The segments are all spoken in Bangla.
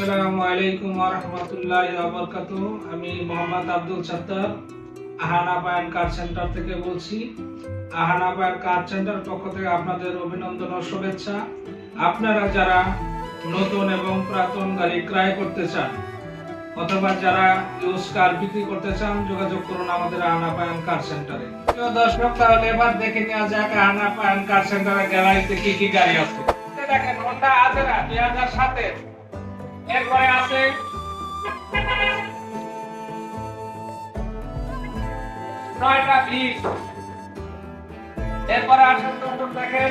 আসসালামু আলাইকুম ওয়া রাহমাতুল্লাহি ওয়া বারাকাতুহু। আমি মোহাম্মদ আব্দুল সাত্তার আহানা বায়ান কার সেন্টার থেকে বলছি। আহানা বায়ান কার সেন্টার পক্ষ থেকে আপনাদের অভিনন্দন ও শুভেচ্ছা। আপনারা যারা নতুন এবং পুরাতন গাড়ি ক্রয় করতে চান অথবা যারা ইউজ কার বিক্রি করতে চান যোগাযোগ করুন আমাদের আহানা বায়ান কার সেন্টারে। প্রিয় দর্শক, তাহলে এবার দেখে নেওয়া যাক আহানা বায়ান কার সেন্টারের গ্যালারিতে কি কি গাড়ি আছে। দেখেন হোন্ডা আজেরা 2007 এর, এরপরে আছে টয়োটা ভিস, এরপরে আছে দর্শক দেখেন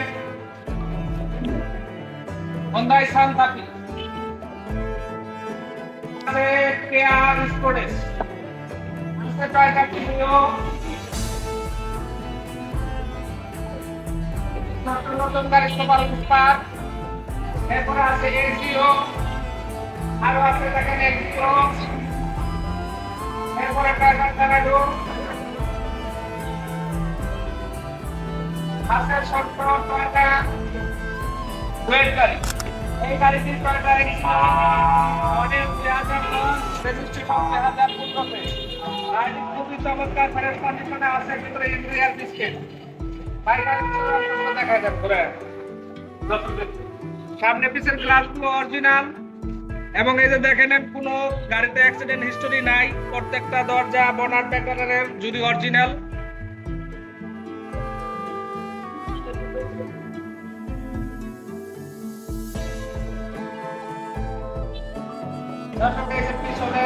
হোন্ডাই সান্তা ফি, আছে কেয়া স্পোর্টেস, আছে টয়োটা প্রিমিও, নতুন নতুন গাড়ি সুপার স্পার, এরপরে আছে এসিও, আরো আছে দেখেন এক্সপ্রো, এরপরে টয়োটা টর্নেডো, আছে ছোট টয়োটা ওয়েট গাড়ি। এই গাড়িটি টয়োটা এক্সপ্রো মডেল 2009, রেজিস্ট্রেশন 2015 তে। গাড়িটি খুবই চমৎকার ফ্রেশ কন্ডিশনে আছে, ভিতরে ইন্টেরিয়র বিস্কিট। বাইরের চূড়ান্ত দেখা যাচ্ছে পুরো সামনে পিছের গ্লাসগুলো অরিজিনাল, এবং এই যে দেখেন কোনো গাড়িতে অ্যাক্সিডেন্ট হিস্টোরি নাই, প্রত্যেকটা দরজা বনাট ব্যাটারের জুড়ি অরিজিনাল। দর্শক এই যে পিছনে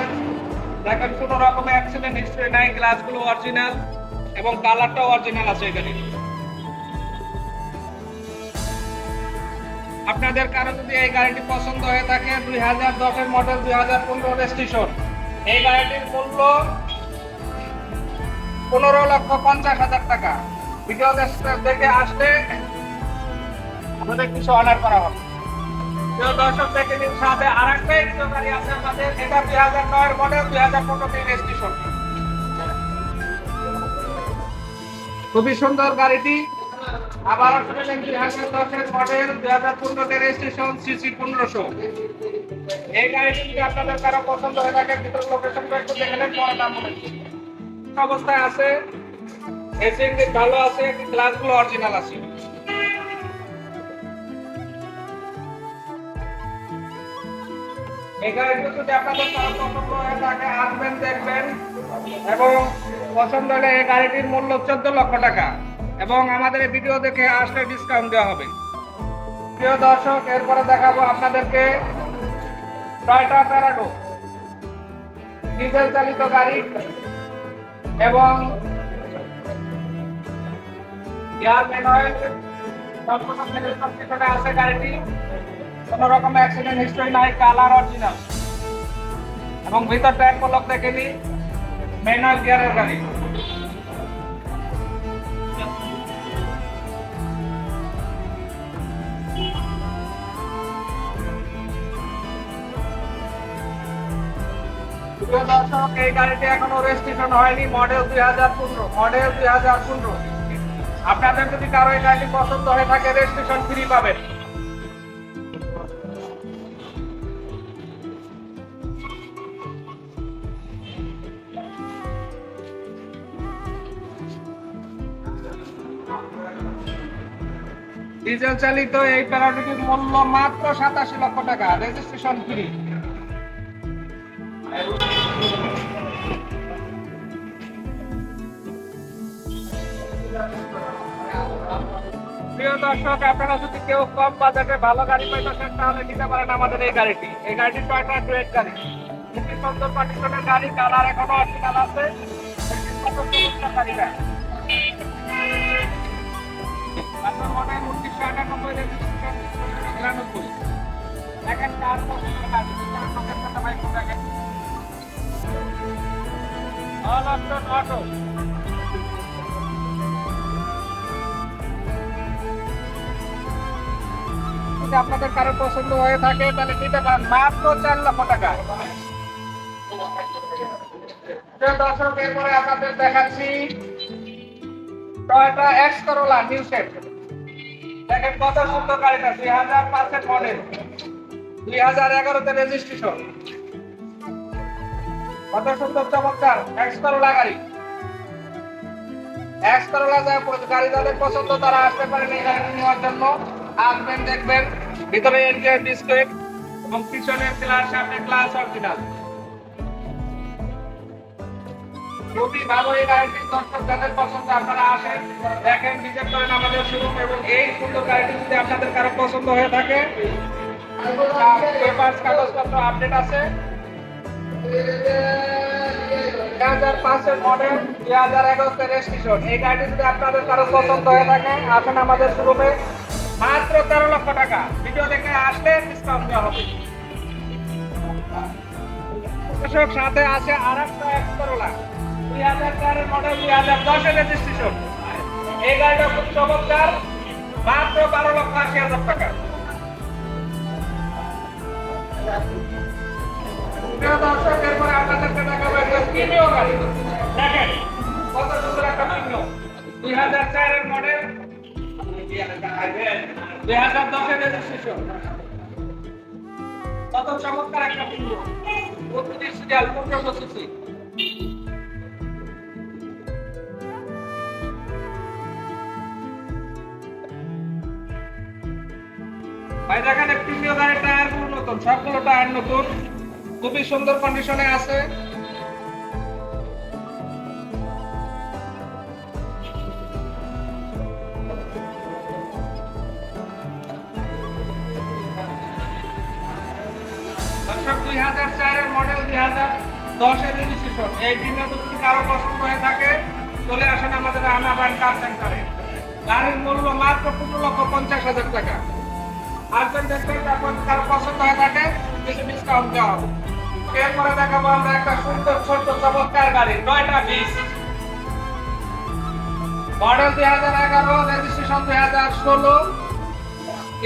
দেখেন কোনো রকমের অ্যাক্সিডেন্ট হিস্টোরি নাই, গ্লাসগুলো অরিজিনাল এবং কালারটাও অরিজিনাল আছে এই গাড়ির। আপনাদের কারো যদি এই গাড়িটি পছন্দ হয়ে থাকে, 2010 এর মডেল, 2015 রেজিস্ট্রেশন, এই গাড়িটির মূল্য 15,50,000 টাকা। ভিডিও দেখে আসলে আমাদের কিছু অনার করা হবে। প্রিয় দর্শক, দেখে নিন সাথে আরেকটা এক্সিও গাড়ি আছে আমাদের, এটা 2009 এর মডেল, 2015 রেজিস্ট্রেশন। খুবই সুন্দর গাড়িটি, আবার আসলে 2010 এর মডেল, 2015 রেজিস্ট্রেশন, সিসি 1500। এই গাড়িটি যদি আপনাদের কারো পছন্দ হয়ে থাকে, ভিতর লোকেশনটা একটু দেখে নেন, পরে দাম বলে অবস্থায় আছে, এসি ইঞ্জিন ভালো আছে, গ্লাসগুলো অরিজিনাল আছে। এই গাড়িটি যদি আপনাদের কারো পছন্দ হয়ে থাকে, আসবেন, দেখবেন, এবং পছন্দ হলে এই গাড়িটির মূল্য 14 লক্ষ টাকা, এবং আমাদের এই ভিডিও দেখে আসলে ডিসকাউন্ট দেওয়া হবে। প্রিয় দর্শক, এরপরে দেখাবো আপনাদেরকে টয়োটা প্যারাডো, ডিজেল চালিত গাড়ি এবং এয়ার ম্যানুয়াল সম্পূর্ণ ফ্রেশ কন্ডিশনে আছে গাড়িটি, কোনো রকম অ্যাক্সিডেন্ট হিস্টরি নাই, কালার অরিজিনাল, এবং ভিতরটা এক পলক দেখে নিই, ম্যানুয়াল গিয়ারের গাড়ি। দর্শক, এই গাড়িটি এখনো রেজিস্ট্রেশন হয়নি, মডেল 2015। আপনাদের যদি কারো এই গাড়িটি পছন্দ হয়ে থাকে, রেজিস্ট্রেশন ফ্রি পাবেন। ডিজেল চালিত এই প্যারাডোটির মূল্য মাত্র 87 লক্ষ টাকা, রেজিস্ট্রেশন ফ্রি। প্রিয় দর্শক, আপনারা যদি কেউ কম বাজেটে ভালো গাড়ি পাইতেছেন, তাহলে নিতে পারেন আমাদের এই গাড়িটি। এই গাড়িটি টয়োটা ডুয়েট গাড়ি, খুবই সুন্দর কন্ডিশনের গাড়ি, কালার এখনো অরিজিনাল আছে, গাড়িটা মনে হয় 1998 রেজিস্ট্রেশন 99। দেখেন 4 বছরের গাড়ি, 4 বছরের কথা ভাই কোন জায়গায় অল অপশন অটো। যদি আপনাদের কারো পছন্দ হয়ে থাকে, তাহলে নিতে পারেন মাত্র 4 লক্ষ টাকা। দর্শক, এরপরে আপনাদের দেখাচ্ছি Toyota X Corolla new shape. দেখেন কত সুন্দর গাড়িটা, 2005 এর মডেল, 2011-তে রেজিস্ট্রেশন। কত সুন্দর চমৎকার এক্স করোলা গাড়ি। এক্স করোলা গাড়ি যাদের পছন্দ তারা আসতে পারেন এই গাড়িটি নেওয়ার জন্য। আসবেন, দেখবেন ভিতরে এন্ট্রিয়ার ডিসপ্লে এবং পিছনের গ্লাস, সামনে গ্লাস অরিজিনাল। খুবই ভালো এই গাড়িটি। দর্শক যাদের পছন্দ আপনারা আসেন, দেখেন, ভিজিট করেন আমাদের শোরুম। এবং এই সুন্দর গাড়িটি যদি আপনাদের কারো পছন্দ হয়ে থাকে, পেপারস কাগজপত্র আপডেট আছে। 2005-এর মডেল, 2011-তে রেজিস্ট্রেশন। এই গাড়িটি যদি আপনাদের কারো পছন্দ হয়ে থাকে, আসেন আমাদের শোরুমে। মাত্র 13 লক্ষ টাকা। ভিডিও দেখে আসলে ডিসকাউন্ট দেওয়া হবে। দর্শক সাথে আছে আরেকটা এক্স করোলা, 2004-এর মডেল, 2010-এর রেজিস্ট্রেশন। এই গাড়িটা খুব চমৎকার, মাত্র 12,80,000 টাকা। দর্শক এরপরে আপনাদেরকে দেখাবো একটা প্রিমিয় গাড়ি। দেখেন কত সুন্দর একটা প্রিমিয়, 2004-এর মডেল, 2010-এর রেজিস্ট্রেশন। কত চমৎকার একটা প্রিমিয়, 32 সিরিয়াল, 1500 সিসি। ভাই দেখেন প্রিমিয় গাড়ির টায়ারগুলো নতুন, সবগুলো টায়ার নতুন, খুবই সুন্দর কন্ডিশনে আছে। দর্শক 2004-এর মডেল, 2010-এর রেজিস্ট্রেশন। এই প্রিমিয় যদি কারো পছন্দ হয়ে থাকে, চলে আসেন আমাদের রানা ব্র্যান্ড কার সেন্টারে। গাড়ির মূল্য মাত্র 15,50,000 টাকা। আসবেন, দেখবেন, তারপর কারো পছন্দ হয়ে থাকে কিছু ডিসকাউন্ট দেওয়া হবে। এরপরে দেখাবো আমরা একটা সুন্দর ছোট্ট চমৎকার গাড়ি, টয়োটা বিস, model 2011, registration 2016,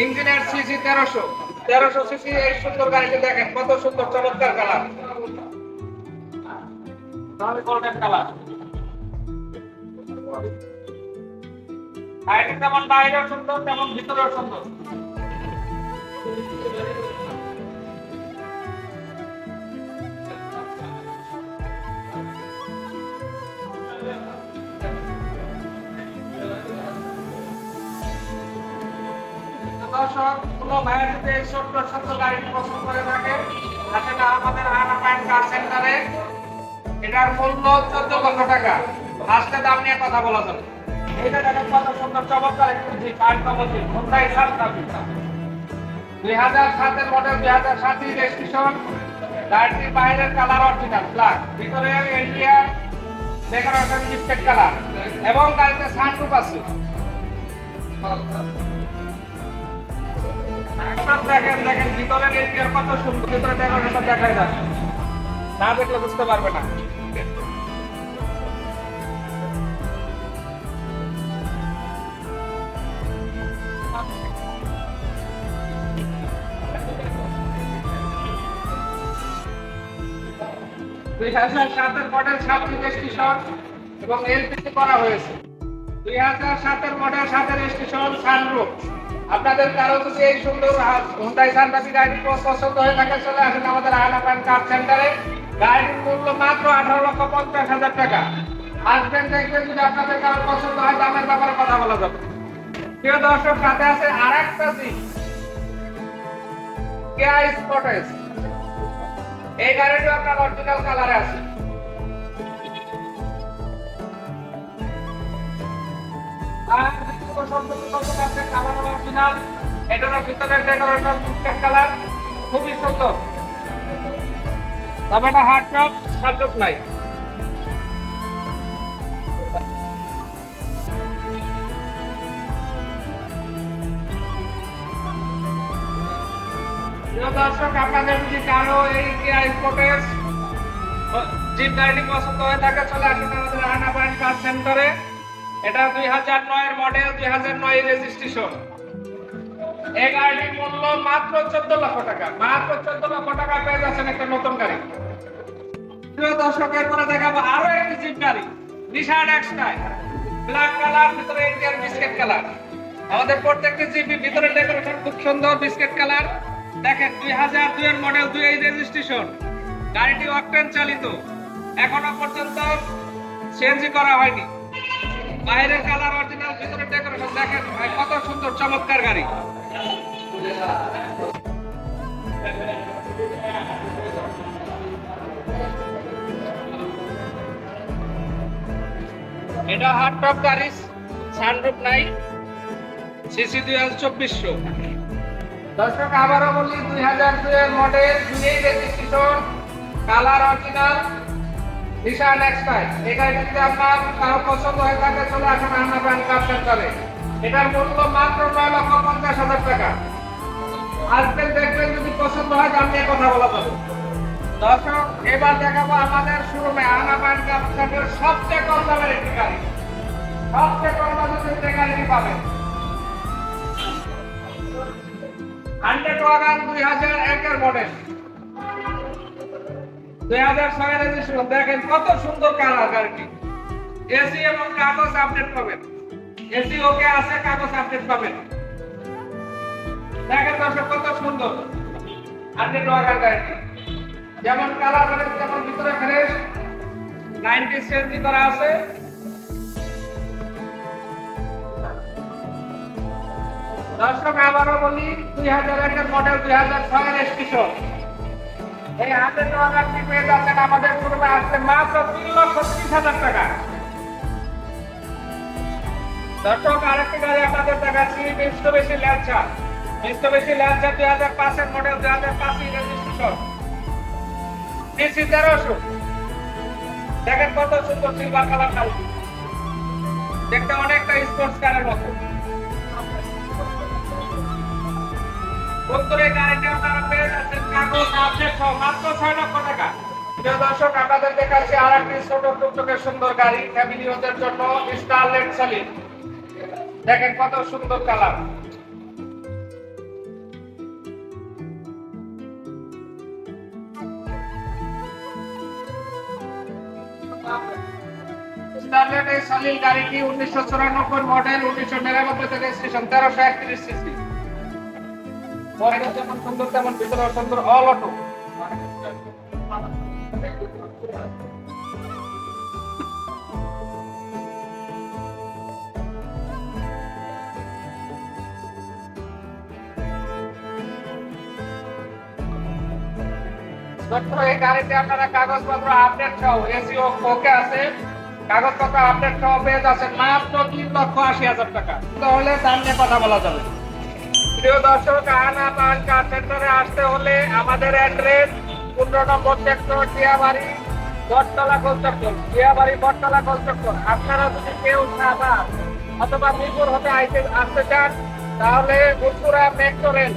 engineer CC 1300 CC. এই সুন্দর গাড়িটি দেখেন কত সুন্দর চমৎকার কালার, গোল্ডেন কালার। গাড়িটি যেমন বাইরেও সুন্দর তেমন ভিতরেও সুন্দর। দর্শক কোনো ভাইয়ের যদি এই ছোট্ট ছোট্ট গাড়িটি পছন্দ করে থাকে, আসলে আমাদের রানা ব্র্যান্ড কার সেন্টারে। এটার মূল্য 14 লক্ষ টাকা। আসলে দাম নিয়ে কথা বলা যাবে। এটা দেখেন কত সুন্দর চমৎকার একটি জিপ, 2007-এর মডেল, 2007 রেজিস্ট্রেশন। গাড়িটির বাইরের কালার অরিজিনাল ব্ল্যাক, ভিতরে ইন্টেরিয়র ডেকোরেশন গিফটেড কালার এবং গাড়িতে সানরুফ আছে। দেখেন দেখেন ভিতরের ইন্টেরিয়র কত সুন্দর, ভিতরে ডেকোরেশন দেখাই যাচ্ছে, না দেখলে বুঝতে পারবে না। মডেল 7 রেজিস্ট্রেশন এবং এলপিজি করা হয়েছে। 2007-এর মডেল, 7 রেজিস্ট্রেশন, সানরুফ। আপনাদের কারো যদি এই সুন্দর হুন্ডাই সান্টা ফি গাড়ি পছন্দ হয়ে থাকে, চলে আসেন আমাদের রানা ব্র্যান্ড কার সেন্টারে। গাড়ির মূল্য মাত্র 18,50,000 টাকা। আসবেন, দেখবেন, যদি আপনাদের কারো পছন্দ হয় দামের ব্যাপারে কথা বলা যাবে। প্রিয় দর্শক, সাথে আছে আরেকটা জিপ, কেয়া স্পটেস। এই গাড়িটা আপনার অরিজিনাল কালারে আছে। খুবই সুন্দর, তবে এটা হার্ড টপ, সানরুফ নাই। দর্শক, আপনাদের যদি কারো এই কিয়া স্পোর্টেস জিপ গাড়িটি পছন্দ হয়ে থাকে, চলে আসুন আমাদের রানা ব্র্যান্ড কার সেন্টারে। এটা 2009-এর মডেল, 2009 রেজিস্ট্রেশন। এই গাড়িটির মূল্য মাত্র 14 লক্ষ টাকা। মাত্র 14 লক্ষ টাকা পেয়ে যাচ্ছেন একটা নতুন গাড়ি। প্রিয় দর্শক, এরপরে দেখাবো আরো একটি জিপ গাড়ি, নিশান এক্সটাই, ব্ল্যাক কালার, ভিতরে ইন্ডিয়ান বিস্কিট কালার। আমাদের প্রত্যেকটি জিপি ভিতরে ডেকোরেশন খুব সুন্দর, বিস্কিট কালার। দেখেন 2002 এর মডেল, 2 এই রেজিস্ট্রেশন, গাড়িটি অকটেন চালিত, এখনো পর্যন্ত সিএনজি করা হয়নি। বাইরের কালার অরিজিনাল, ভিতরে ডেকোরেশন দেখেন ভাই, কত সুন্দর চমৎকার গাড়ি। এটা হার্ড টপ গাড়ি, সানরুফ নাই, সিসি 2400। দর্শক আবারও বলি 2002 এর মডেল, 2 এই রেজিস্ট্রেশন, কালার অরিজিনাল, নিশান এক্সটাইল। এই গাড়িটা যদি আপনার কারো পছন্দ হয়ে থাকে চলে আসুন আহানা ব্যাংক কার সেন্টারে। এটার মূল্য মাত্র 9,50,000 টাকা। আসবেন, দেখবেন, যদি পছন্দ হয় দাম নিয়ে কথা বলা যাবে। দর্শক এবার দেখাবো আমাদের শোরুমে আহানা ব্যাংক কার সেন্টারের সবচেয়ে কম দামের একটি গাড়ি, সবচেয়ে কম দামে যে গাড়িটি পাবেন। 100 ওয়াগন 2001 এর মডেল, 2006 এর রেজিস্ট্রেশন। দেখেন কত সুন্দর কালার গাড়িটি। এসি এবং কাগজ আপডেট পাবেন, এসি ওকে আছে, কাগজ আপডেট পাবেন। দেখেন দর্শক কত সুন্দর 100 ওয়াগন গাড়িটি, যেমন কালার ফ্রেশ, যেমন ভিতরে ফ্রেশ, 90 সিএনজি করা আছে। দর্শক আবারও বলি 2001 এর মডেল, 2006 এর রেজিস্ট্রেশন। এই 100 ওয়াগনটি পেয়ে যাচ্ছেন আমাদের শোরুমে আসলে মাত্র 3,30,000 টাকা। দর্শক আরেকটি গাড়ি আপনাদের দেখাচ্ছি, মিত্সুবিশি ল্যান্সার। মিত্সুবিশি ল্যান্সার 2005 এর মডেল, 2005 এর রেজিস্ট্রেশন, সিসি 1300। দেখেন কত সুন্দর সিলভার কালার গাড়ি, দেখতে অনেকটা স্পোর্টস কারের মতো। বন্ধুরা এই গাড়িটা আপনারা পেয়ে যাচ্ছেন কাগজ আপডেট সহ মাত্র 6 লক্ষ টাকা। প্রিয় দর্শক আপনাদের দেখাচ্ছি আরেকটি ছোট টুকটুকে সুন্দর গাড়ি, ফ্যামিলিদের জন্য, স্টারলেট সালিন। দেখেন কত সুন্দর কালার। স্টারলেট এই সালিন গাড়িটি 1994 মডেল, 1999 তে রেজিস্ট্রেশন, 1331 সিসি। পরের যেমন সুন্দর তেমন ভিতরে সুন্দর, অল অটো। এই গাড়িতে আপনারা কাগজপত্র আপডেট সহ, এসি ওকে আছে, কাগজপত্র আপডেট সহ পেয়ে যাচ্ছেন মাত্র 3,80,000 টাকা। তাহলে দাম নিয়ে কথা বলা যাবে। প্রিয় দর্শক আহানা ব্যাংক কার সেন্টারে আসতে হলে আমাদের অ্যাড্রেস 15 নম্বর সেক্টর, টিয়াবাড়ি, বটতলা কনস্ট্রাকশন, টিয়াবাড়ি বটতলা কনস্ট্রাকশন। আপনারা যদি কেউ সাদা অথবা মিরপুর হতে আসতে চান তাহলে উত্তরা মেট্রো রেল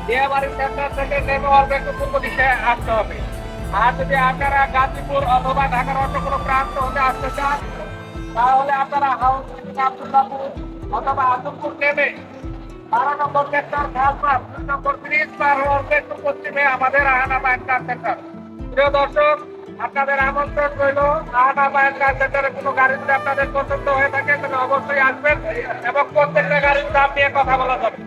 টিয়াবাড়ি সেন্টার থেকে নেমে অল্প একটু পূর্ব দিকে আসতে হবে। আর যদি আপনারা গাজীপুর অথবা ঢাকার অন্য কোনো প্রান্ত হতে আসতে চান তাহলে আপনারা হাউস আব্দুল্লাহপুর অথবা আজমপুর নেমে 12 নম্বর সেক্টর, খালপাড় 2 নম্বর ব্রিজ পার হওয়ার একটু পশ্চিমে আমাদের আহানা ব্যাংক কার সেন্টার। প্রিয় দর্শক আপনাদের আমন্ত্রণ রইল, আহানা ব্যাংক কার সেন্টারে কোনো গাড়ি যদি আপনাদের পছন্দ হয়ে থাকে তাহলে অবশ্যই আসবেন এবং প্রত্যেকটা গাড়ির দাম নিয়ে কথা বলা যাবে।